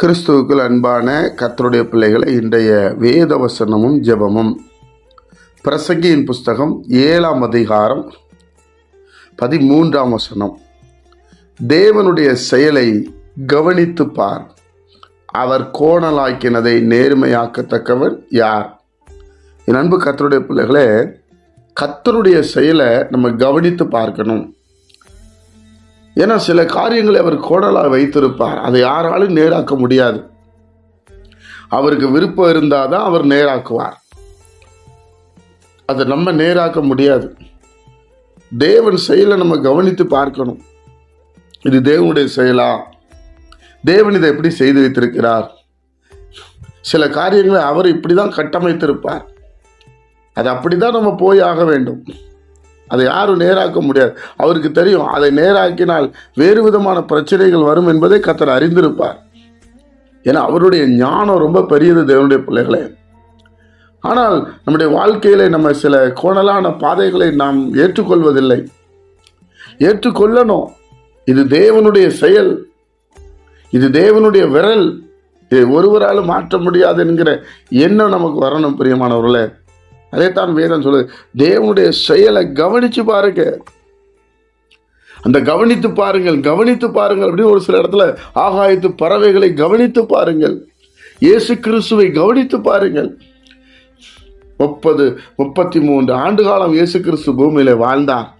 கிறிஸ்துவுக்குள் அன்பான கர்த்தருடைய பிள்ளைகளை, இன்றைய வேத வசனமும் ஜெபமும் பிரசங்கியின் புஸ்தகம் 7ஆம் அதிகாரம் 13ஆம் வசனம். தேவனுடைய செயலை கவனித்து பார், அவர் கோணலாக்கினதை நேர்மையாக்கத்தக்கவன் யார்? என் அன்பு கர்த்தருடைய பிள்ளைகளே, கர்த்தருடைய செயலை நம்ம கவனித்து பார்க்கணும். ஏன்னா சில காரியங்களை அவர் கோணலாக வைத்திருப்பார், அதை யாராலும் நேராக்க முடியாது. அவருக்கு விருப்பம் இருந்தால் தான் அவர் நேராக்குவார், அதை நம்ம நேராக்க முடியாது. தேவன் செயலை நம்ம கவனித்து பார்க்கணும். இது தேவனுடைய செயலா? தேவன் இதை எப்படி செய்து வைத்திருக்கிறார்? சில காரியங்களை அவர் இப்படி தான் கட்டமைத்திருப்பார், அது அப்படி தான் நம்ம போய் ஆக வேண்டும். அதை யாரும் நேராக்க முடியாது. அவருக்கு தெரியும், அதை நேராக்கினால் வேறு விதமான பிரச்சனைகள் வரும் என்பதை கர்த்தர் அறிந்திருப்பார். ஏன்னா அவருடைய ஞானம் ரொம்ப பெரியது தேவனுடைய பிள்ளைகளே. ஆனால் நம்முடைய வாழ்க்கையில நம்ம சில கோணலான பாதைகளை நாம் ஏற்றுக்கொள்வதில்லை. ஏற்றுக்கொள்ளணும். இது தேவனுடைய செயல், இது தேவனுடைய விரல், இதை ஒருவராலும் மாற்ற முடியாது என்கிற எண்ணம் நமக்கு வரணும் பிரியமானவர்களே. அதைத்தான் வேதம் சொல்லுது, தேவனுடைய செயலை கவனிச்சு பாருங்க. அந்த கவனித்து பாருங்கள் அப்படின்னு ஒரு சில இடத்துல ஆகாயத்து பறவைகளை கவனித்து பாருங்கள், இயேசு கிறிஸ்துவை கவனித்து பாருங்கள். 33 ஆண்டு காலம் இயேசு கிறிஸ்து பூமியில வாழ்ந்தார்.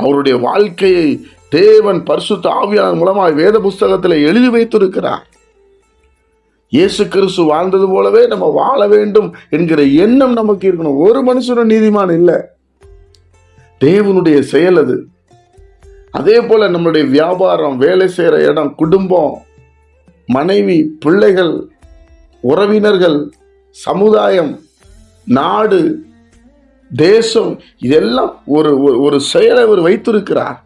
அவருடைய வாழ்க்கையை தேவன் பரிசுத்த ஆவியானவர் மூலமாக வேத புஸ்தகத்தில் எழுதி வைத்திருக்கிறார். இயேசு கிறிஸ்து வாழ்ந்தது போலவே நம்ம வாழ வேண்டும் என்கிற எண்ணம் நமக்கு இருக்கணும். ஒரு மனுஷனும் நீதிமான் இல்லை, தேவனுடைய செயல் அது. அதே போல நம்மளுடைய வியாபாரம், வேலை செய்கிற இடம், குடும்பம், மனைவி, பிள்ளைகள், உறவினர்கள், சமுதாயம், நாடு, தேசம், இதெல்லாம் ஒரு செயலை அவர் வைத்திருக்கிறார்.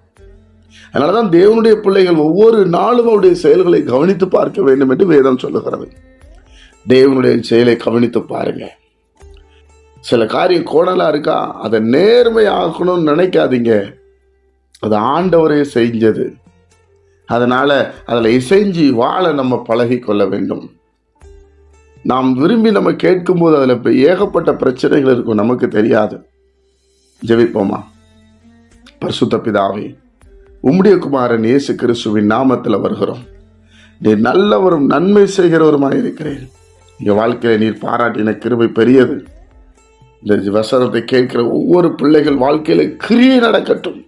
அதனாலதான் தேவனுடைய பிள்ளைகள் ஒவ்வொரு நாளும் அவருடைய செயல்களை கவனித்து பார்க்க வேண்டும் என்று வேதம் சொல்லுகிறது. தேவனுடைய செயலை கவனித்து பாருங்க. சில காரியம் கோணலா இருக்கா, அதை நேர்மையாக்கணும்னு நினைக்காதீங்க. அது ஆண்டவரே செஞ்சது. அதனால அதில் இசைஞ்சி வாழ நம்ம பழகி கொள்ள வேண்டும். நாம் விரும்பி நம்ம கேட்கும்போது அதில் ஏகப்பட்ட பிரச்சனைகள் இருக்கும், நமக்கு தெரியாது. ஜெபிப்போமா. பரிசுத்த பிதாவே, உம்முடைய குமாரன் இயேசு கிறிஸ்துவின் நாமத்தில் வருகிறோம். நீர் நல்லவரும் நன்மை செய்கிறவருமாய் இருக்கிறேன். எங்கள் வாழ்க்கையில நீர் பாராட்டின கிருபை பெரியது. இந்த வசனத்தை கேட்கிற ஒவ்வொரு பிள்ளைகள் வாழ்க்கையில கிரியை நடக்கட்டும்,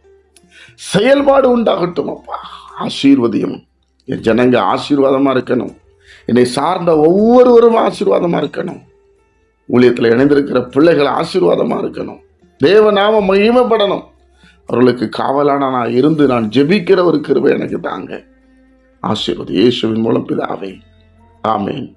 செயல்பாடு உண்டாகட்டும். அப்பா ஆசீர்வதியும். என் ஜனங்க ஆசீர்வாதமா இருக்கணும். என்னை சார்ந்த ஒவ்வொருவரும் ஆசீர்வாதமா இருக்கணும். ஊழியத்தில் இணைந்திருக்கிற பிள்ளைகள் ஆசீர்வாதமா இருக்கணும். தேவநாம மகிமைப்படணும். அவர்களுக்கு காவலான நான் இருந்து நான் ஜெபிக்கிற ஒரு கிருபை எனக்கு தாங்க. ஆசீர்வாதம் இயேசுவின் மூலம் பிதாவே, ஆமென்.